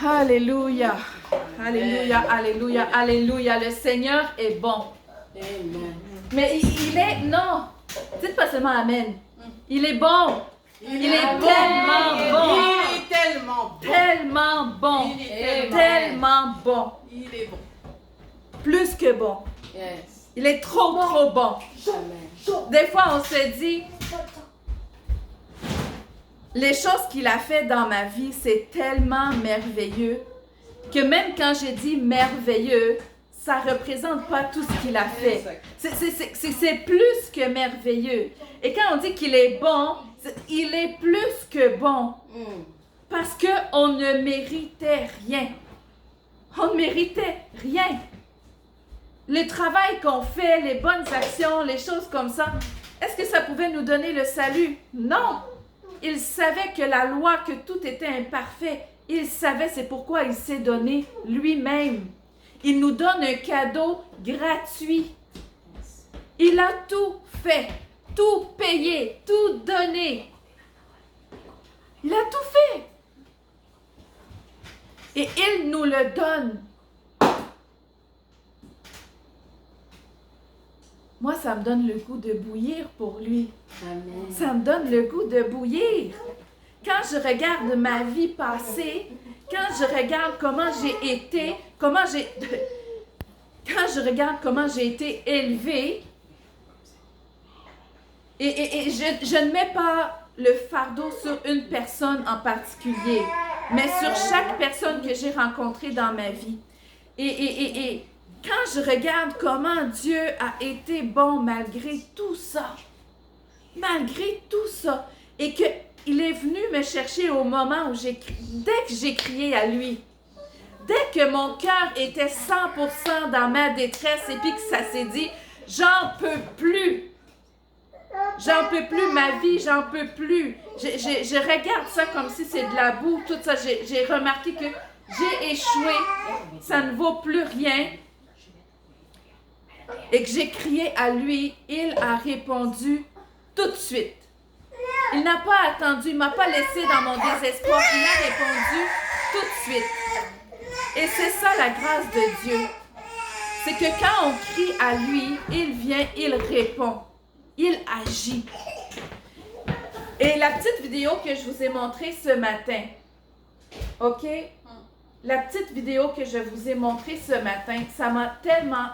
Alléluia. Alléluia, alléluia, alléluia. Le Seigneur est bon. Amen. Mais il est... Non. Dites pas seulement Amen. Il est bon. Il est tellement bon. Il est tellement bon. Tellement bon. Il est Tellement bon. Il est bon. Plus que bon. Yes. Il est trop bon. Amen. Des fois, on se dit... Les choses qu'il a fait dans ma vie, c'est tellement merveilleux que même quand j'ai dit merveilleux, ça ne représente pas tout ce qu'il a fait. C'est plus que merveilleux. Et quand on dit qu'il est bon, il est plus que bon. Parce qu'on ne méritait rien. On ne méritait rien. Le travail qu'on fait, les bonnes actions, les choses comme ça, est-ce que ça pouvait nous donner le salut? Non. Il savait que la loi, que tout était imparfait. Il savait, c'est pourquoi il s'est donné lui-même. Il nous donne un cadeau gratuit. Il a tout fait, tout payé, tout donné. Il a tout fait. Et il nous le donne. Moi, ça me donne le goût de bouillir pour lui. Amen. Ça me donne le goût de bouillir. Quand je regarde ma vie passée, quand je regarde comment j'ai été, quand je regarde comment j'ai été élevée, et je ne mets pas le fardeau sur une personne en particulier, mais sur chaque personne que j'ai rencontrée dans ma vie. Et quand je regarde comment Dieu a été bon malgré tout ça, et qu'il est venu me chercher au moment où dès que j'ai crié à lui, dès que mon cœur était 100% dans ma détresse et puis que ça s'est dit, j'en peux plus, ma vie, j'en peux plus. Je regarde ça comme si c'est de la boue, tout ça, j'ai remarqué que j'ai échoué, ça ne vaut plus rien. Et que j'ai crié à lui, il a répondu tout de suite. Il n'a pas attendu, il ne m'a pas laissé dans mon désespoir, il a répondu tout de suite. Et c'est ça la grâce de Dieu. C'est que quand on crie à lui, il vient, il répond, il agit. Et la petite vidéo que je vous ai montrée ce matin, ok? La petite vidéo que je vous ai montrée ce matin, ça m'a tellement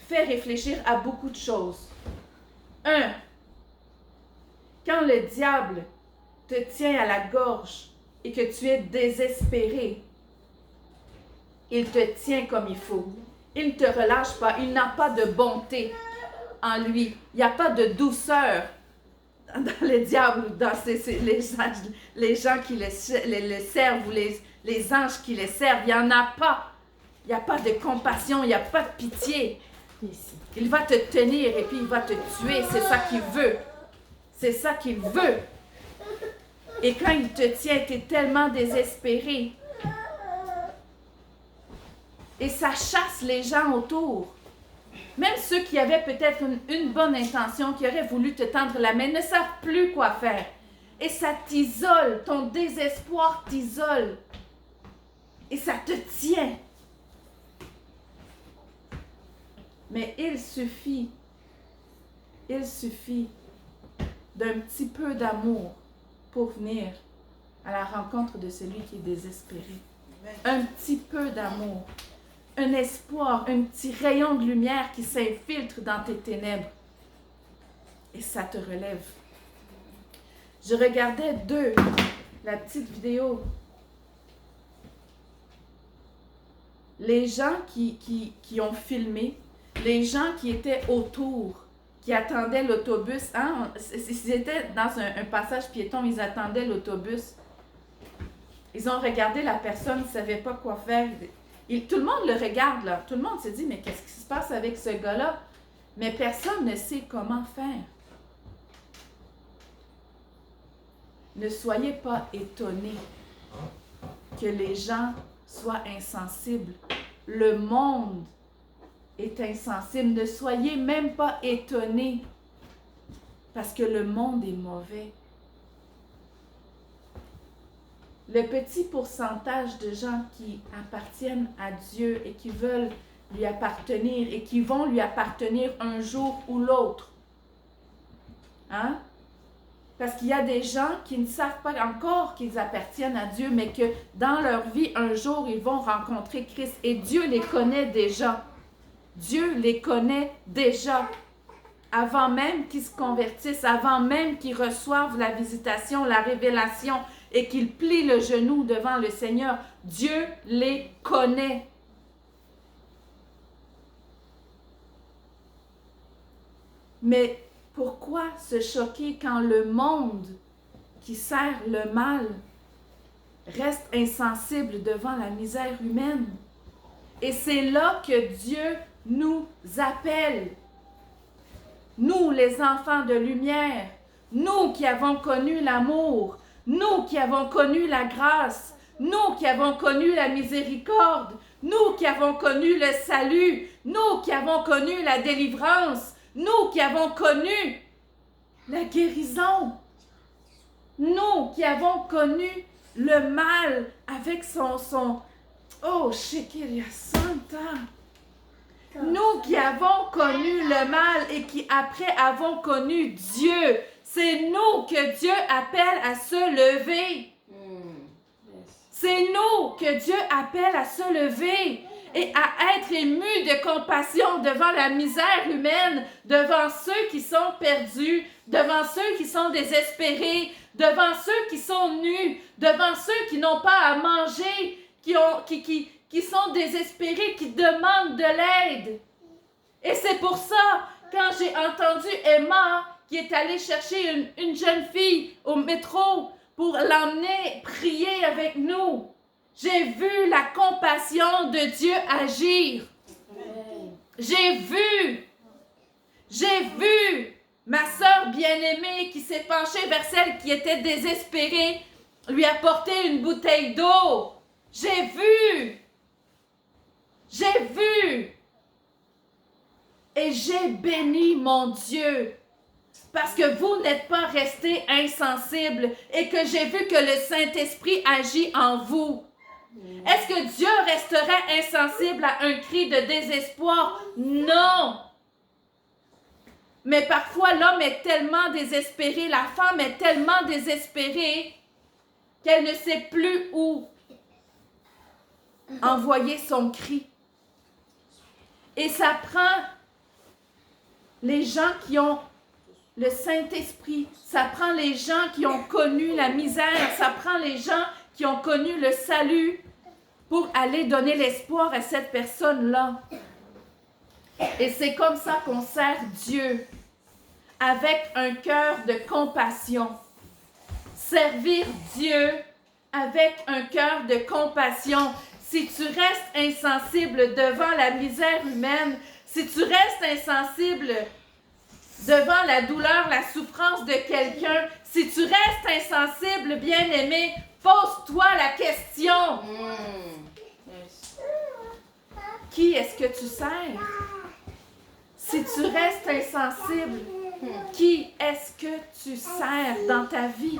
fait réfléchir à beaucoup de choses. 1. Quand le diable te tient à la gorge et que tu es désespéré, il te tient comme il faut. Il ne te relâche pas. Il n'a pas de bonté en lui. Il n'y a pas de douceur dans le diable ou dans les gens qui le servent ou les anges qui le servent. Il n'y en a pas. Il n'y a pas de compassion. Il n'y a pas de pitié. Il va te tenir et puis il va te tuer. C'est ça qu'il veut. C'est ça qu'il veut. Et quand il te tient, tu es tellement désespéré. Et ça chasse les gens autour. Même ceux qui avaient peut-être une bonne intention, qui auraient voulu te tendre la main, ne savent plus quoi faire. Et ça t'isole. Ton désespoir t'isole. Et ça te tient. Mais il suffit d'un petit peu d'amour pour venir à la rencontre de celui qui est désespéré. Un petit peu d'amour, un espoir, un petit rayon de lumière qui s'infiltre dans tes ténèbres. Et ça te relève. Je regardais la petite vidéo. Les gens qui ont filmé, les gens qui étaient autour, qui attendaient l'autobus, hein? Ils étaient dans un passage piéton, ils attendaient l'autobus. Ils ont regardé la personne, ils ne savaient pas quoi faire. Tout le monde le regarde, là. Tout le monde se dit, mais qu'est-ce qui se passe avec ce gars-là? Mais personne ne sait comment faire. Ne soyez pas étonnés que les gens soient insensibles. Le monde est insensible. Ne soyez même pas étonnés parce que le monde est mauvais. le petit pourcentage de gens qui appartiennent à Dieu et qui veulent lui appartenir et qui vont lui appartenir un jour ou l'autre. Hein? Parce qu'il y a des gens qui ne savent pas encore qu'ils appartiennent à Dieu, mais que dans leur vie, un jour, ils vont rencontrer Christ. Et Dieu les connaît déjà. Dieu les connaît déjà. Avant même qu'ils se convertissent, avant même qu'ils reçoivent la visitation, la révélation et qu'ils plient le genou devant le Seigneur, Dieu les connaît. Mais pourquoi se choquer quand le monde qui sert le mal reste insensible devant la misère humaine? Et c'est là que Dieu nous appelle. Nous, les enfants de lumière, nous qui avons connu l'amour, nous qui avons connu la grâce, nous qui avons connu la miséricorde, nous qui avons connu le salut, nous qui avons connu la délivrance, nous qui avons connu la guérison, nous qui avons connu le mal avec son oh, Shekiria Santa. Nous qui avons connu le mal et qui après avons connu Dieu, c'est nous que Dieu appelle à se lever. C'est nous que Dieu appelle à se lever et à être ému de compassion devant la misère humaine, devant ceux qui sont perdus, devant ceux qui sont désespérés, devant ceux qui sont nus, devant ceux qui n'ont pas à manger, qui sont désespérés, qui demandent de l'aide. Et c'est pour ça, quand j'ai entendu Emma, qui est allée chercher une jeune fille au métro pour l'emmener prier avec nous, j'ai vu la compassion de Dieu agir. J'ai vu ma sœur bien-aimée qui s'est penchée vers celle qui était désespérée, lui apporter une bouteille d'eau. J'ai vu. Et j'ai béni mon Dieu. Parce que vous n'êtes pas restés insensibles et que j'ai vu que le Saint-Esprit agit en vous. Est-ce que Dieu resterait insensible à un cri de désespoir? Non. Mais parfois, l'homme est tellement désespéré, la femme est tellement désespérée qu'elle ne sait plus où envoyer son cri. Et ça prend les gens qui ont le Saint-Esprit, ça prend les gens qui ont connu la misère, ça prend les gens qui ont connu le salut pour aller donner l'espoir à cette personne-là. Et c'est comme ça qu'on sert Dieu, avec un cœur de compassion. Servir Dieu avec un cœur de compassion. Si tu restes insensible devant la misère humaine, si tu restes insensible devant la douleur, la souffrance de quelqu'un, si tu restes insensible, bien-aimé, pose-toi la question. Qui est-ce que tu sers? Si tu restes insensible, qui est-ce que tu sers dans ta vie?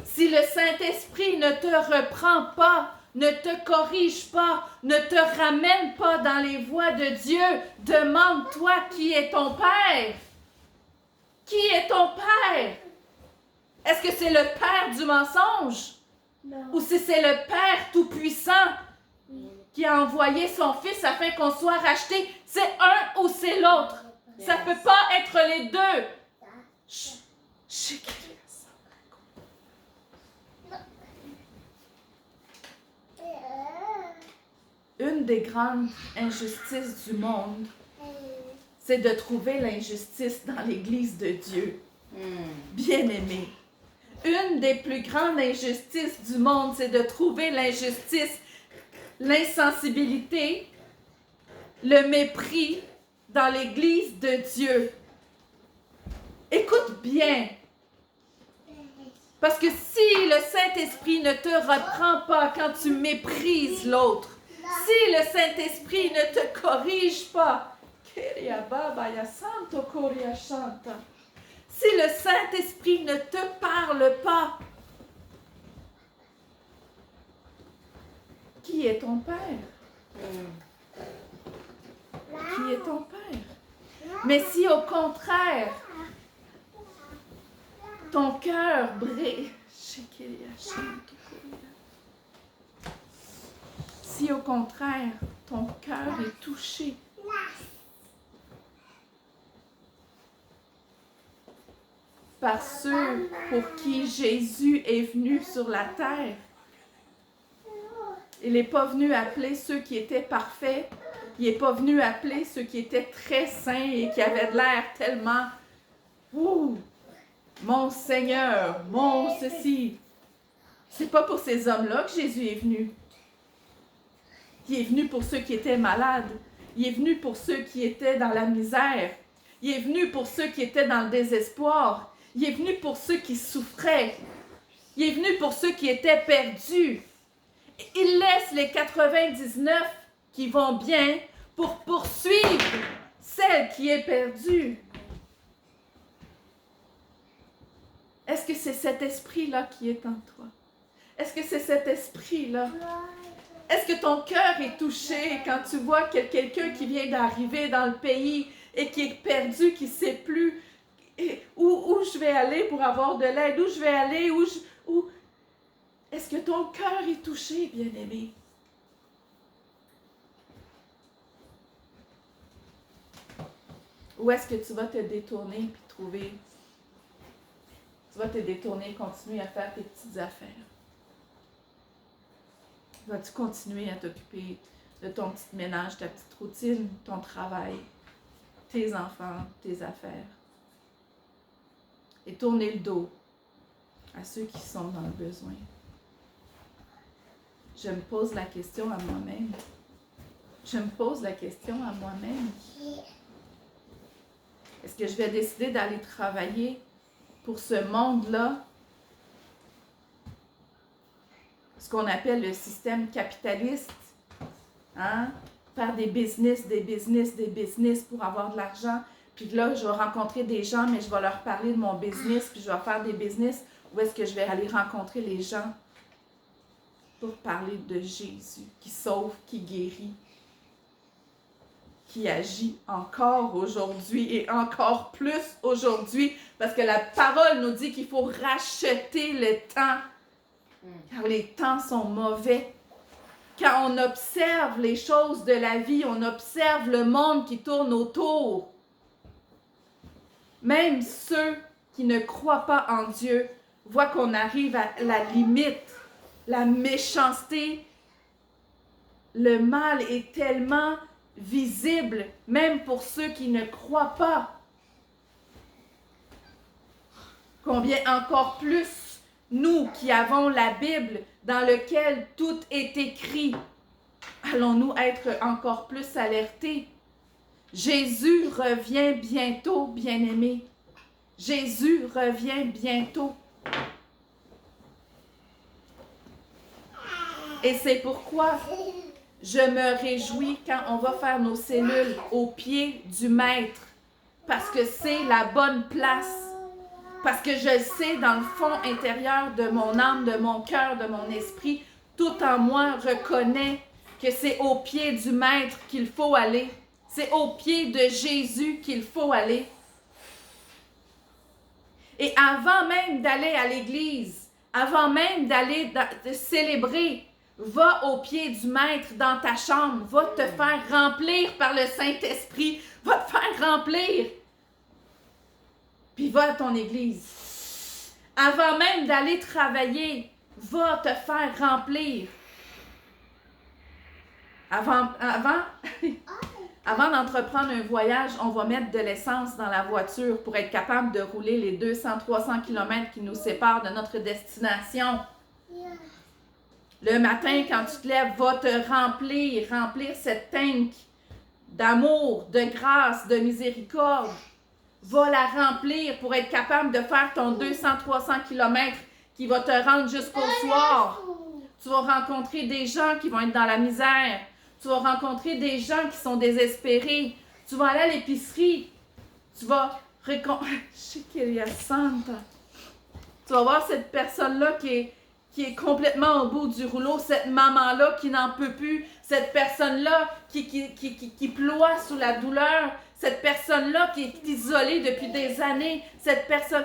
Si le Saint-Esprit ne te reprend pas, ne te corrige pas, ne te ramène pas dans les voies de Dieu, demande-toi qui est ton Père. Qui est ton Père? Est-ce que c'est le Père du mensonge? Non. Ou si c'est le Père tout-puissant qui a envoyé son Fils afin qu'on soit racheté? C'est un ou c'est l'autre. Ça ne peut pas être les deux. Une des grandes injustices du monde, c'est de trouver l'injustice dans l'Église de Dieu. Bien-aimé. Une des plus grandes injustices du monde, c'est de trouver l'injustice, l'insensibilité, le mépris dans l'Église de Dieu. Écoute bien. Parce que si le Saint-Esprit ne te reprend pas quand tu méprises l'autre, si le Saint-Esprit ne te si le Saint-Esprit ne te parle pas, qui est ton Père? Qui est ton Père? Mais si au contraire, ton cœur brille, si au contraire, ton cœur est touché par ceux pour qui Jésus est venu sur la terre, il n'est pas venu appeler ceux qui étaient parfaits, il n'est pas venu appeler ceux qui étaient très saints et qui avaient de l'air tellement mon Seigneur, mon ceci. C'est pas pour ces hommes-là que Jésus est venu. Il est venu pour ceux qui étaient malades. Il est venu pour ceux qui étaient dans la misère. Il est venu pour ceux qui étaient dans le désespoir. Il est venu pour ceux qui souffraient. Il est venu pour ceux qui étaient perdus. Il laisse les 99 qui vont bien pour poursuivre celle qui est perdue. Est-ce que c'est cet esprit-là qui est en toi? Est-ce que c'est cet esprit-là? Est-ce que ton cœur est touché quand tu vois que quelqu'un qui vient d'arriver dans le pays et qui est perdu, qui ne sait plus où je vais aller pour avoir de l'aide, où je vais aller, où... Est-ce que ton cœur est touché, bien-aimé? Ou est-ce que tu vas te détourner puis trouver... Tu vas te détourner, continuer à faire tes petites affaires? Vas-tu continuer à t'occuper de ton petit ménage, ta petite routine, ton travail, tes enfants, tes affaires? Et tourner le dos à ceux qui sont dans le besoin. Je me pose la question à moi-même. Je me pose la question à moi-même. Est-ce que je vais décider d'aller travailler pour ce monde-là, ce qu'on appelle le système capitaliste, hein? Faire des business pour avoir de l'argent, puis là, je vais rencontrer des gens, mais je vais leur parler de mon business, puis je vais faire des business, ou est-ce que je vais aller rencontrer les gens pour parler de Jésus, qui sauve, qui guérit, qui agit encore aujourd'hui et encore plus aujourd'hui, parce que la parole nous dit qu'il faut racheter le temps, car les temps sont mauvais. Quand on observe les choses de la vie, on observe le monde qui tourne autour. Même ceux qui ne croient pas en Dieu voient qu'on arrive à la limite. La méchanceté, le mal est tellement visible, même pour ceux qui ne croient pas. Combien encore plus nous qui avons la Bible dans laquelle tout est écrit, allons-nous être encore plus alertés? Jésus revient bientôt, bien-aimés. Jésus revient bientôt. Et c'est pourquoi je me réjouis quand on va faire nos cellules au pied du Maître, parce que c'est la bonne place. Parce que je sais dans le fond intérieur de mon âme, de mon cœur, de mon esprit, tout en moi reconnaît que c'est au pied du Maître qu'il faut aller. C'est au pied de Jésus qu'il faut aller. Et avant même d'aller à l'église, avant même d'aller célébrer, va au pied du Maître dans ta chambre, va te faire remplir par le Saint-Esprit, va te faire remplir. Puis va à ton église. Avant même d'aller travailler, va te faire remplir. Avant d'entreprendre un voyage, on va mettre de l'essence dans la voiture pour être capable de rouler les 200-300 km qui nous séparent de notre destination. Le matin, quand tu te lèves, va te remplir cette tank d'amour, de grâce, de miséricorde. Va la remplir pour être capable de faire ton 200-300 km qui va te rendre jusqu'au soir. Tu vas rencontrer des gens qui vont être dans la misère. Tu vas rencontrer des gens qui sont désespérés. Tu vas aller à l'épicerie. Tu vas Santa. Tu vas voir cette personne-là qui est complètement au bout du rouleau, cette maman-là qui n'en peut plus, cette personne-là qui ploie sous la douleur, cette personne-là qui est isolée depuis des années, cette personne...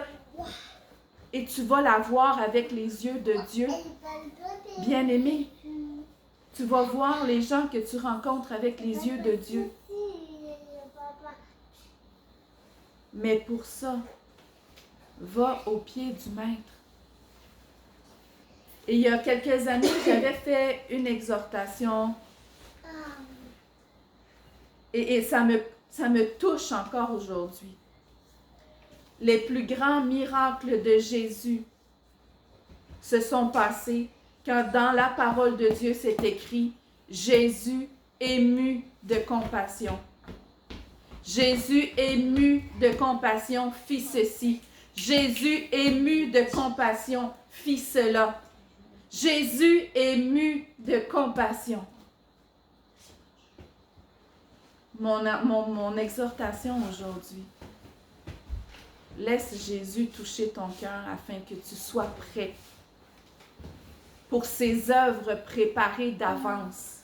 Et tu vas la voir avec les yeux de Dieu. Bien-aimé, tu vas voir les gens que tu rencontres avec les yeux de Dieu. Mais pour ça, va au pied du Maître. Et il y a quelques années, j'avais fait une exhortation et ça me touche encore aujourd'hui. Les plus grands miracles de Jésus se sont passés quand dans la parole de Dieu c'est écrit « Jésus ému de compassion ». Jésus ému de compassion fit ceci. Jésus ému de compassion fit cela. Jésus ému de compassion. Mon exhortation aujourd'hui. Laisse Jésus toucher ton cœur afin que tu sois prêt pour ses œuvres préparées d'avance.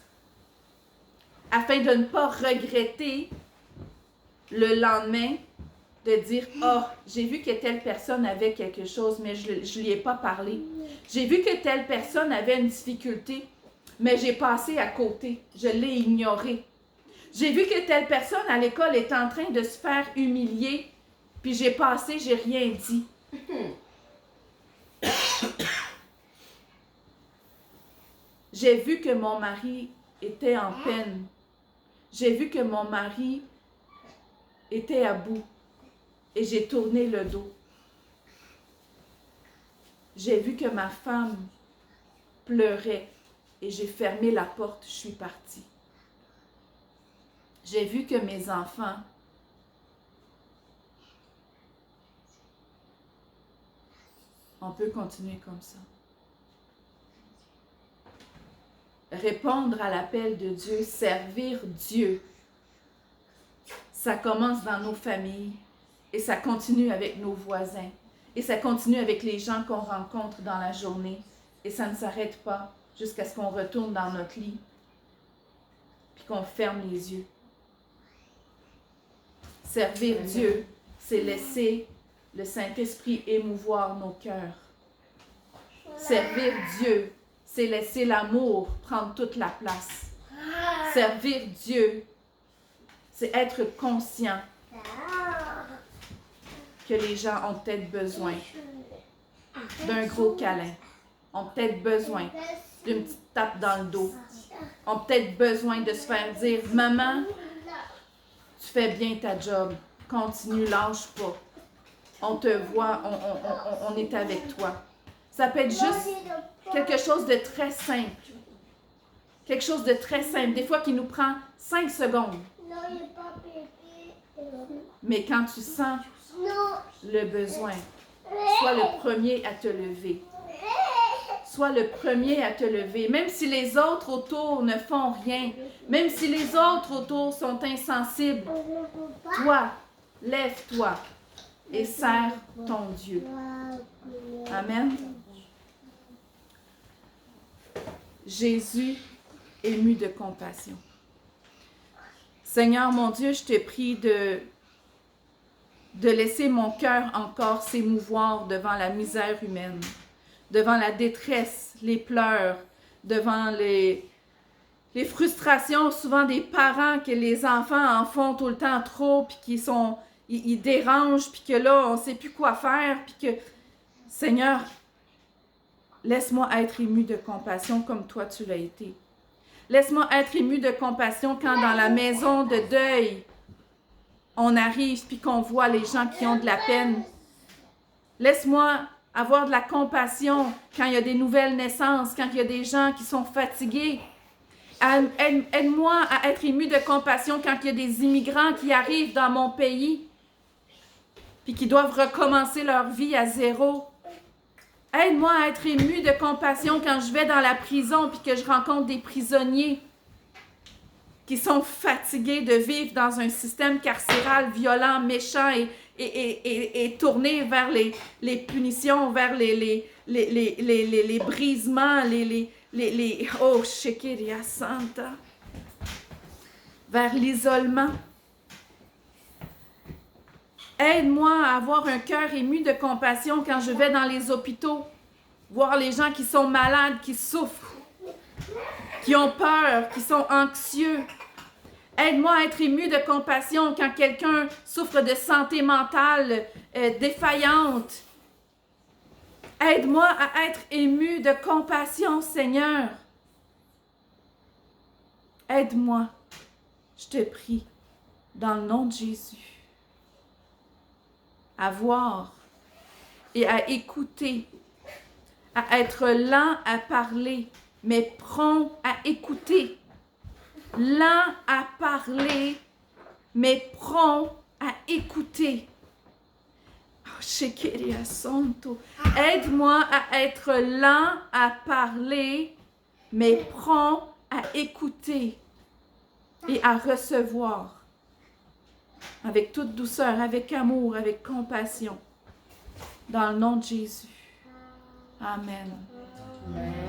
Afin de ne pas regretter le lendemain de dire « Ah, j'ai vu que telle personne avait quelque chose, mais je ne lui ai pas parlé. J'ai vu que telle personne avait une difficulté, mais j'ai passé à côté. Je l'ai ignoré. J'ai vu que telle personne à l'école est en train de se faire humilier, puis j'ai passé, j'ai rien dit. » J'ai vu que mon mari était en peine. J'ai vu que mon mari était à bout et j'ai tourné le dos. J'ai vu que ma femme pleurait et j'ai fermé la porte, je suis partie. J'ai vu que mes enfants on peut continuer comme ça. Répondre à l'appel de Dieu, servir Dieu. Ça commence dans nos familles et ça continue avec nos voisins et ça continue avec les gens qu'on rencontre dans la journée et ça ne s'arrête pas jusqu'à ce qu'on retourne dans notre lit puis qu'on ferme les yeux. Servir Dieu, c'est laisser le Saint-Esprit émouvoir nos cœurs. Servir Dieu, c'est laisser l'amour prendre toute la place. Servir Dieu, c'est être conscient que les gens ont peut-être besoin d'un gros câlin, ont peut-être besoin d'une petite tape dans le dos, ont peut-être besoin de se faire dire « Maman, tu fais bien ta job, continue, lâche pas. On te voit, on est avec toi. » Ça peut être juste quelque chose de très simple. Quelque chose de très simple. Des fois qui nous prend 5 secondes. Mais quand tu sens le besoin, sois le premier à te lever. Sois le premier à te lever. Même si les autres autour ne font rien, même si les autres autour sont insensibles, toi, lève-toi et sers ton Dieu. Amen. Jésus ému de compassion. Seigneur mon Dieu, je te prie de laisser mon cœur encore s'émouvoir devant la misère humaine, devant la détresse, les pleurs, devant les frustrations souvent des parents que les enfants en font tout le temps trop, puis ils dérangent, puis que là, on ne sait plus quoi faire, puis que, Seigneur, laisse-moi être ému de compassion comme toi tu l'as été. Laisse-moi être ému de compassion quand dans la maison de deuil, on arrive puis qu'on voit les gens qui ont de la peine. Laisse-moi avoir de la compassion quand il y a des nouvelles naissances, quand il y a des gens qui sont fatigués. Aide-moi à être ému de compassion quand il y a des immigrants qui arrivent dans mon pays puis qui doivent recommencer leur vie à zéro. Aide-moi à être ému de compassion quand je vais dans la prison puis que je rencontre des prisonniers qui sont fatigués de vivre dans un système carcéral violent, méchant et tourner vers les punitions, vers les brisements, oh, Shekiria Santa, vers l'isolement. Aide-moi à avoir un cœur ému de compassion quand je vais dans les hôpitaux, voir les gens qui sont malades, qui souffrent, qui ont peur, qui sont anxieux. Aide-moi à être ému de compassion quand quelqu'un souffre de santé mentale défaillante. Aide-moi à être ému de compassion, Seigneur. Aide-moi, je te prie, dans le nom de Jésus, à voir et à écouter, à être lent à parler, mais prompt à écouter. Lent à parler, mais prompt à écouter. Oh, Shekiria Santo. Aide-moi à être lent à parler, mais prompt à écouter et à recevoir. Avec toute douceur, avec amour, avec compassion. Dans le nom de Jésus. Amen. Amen.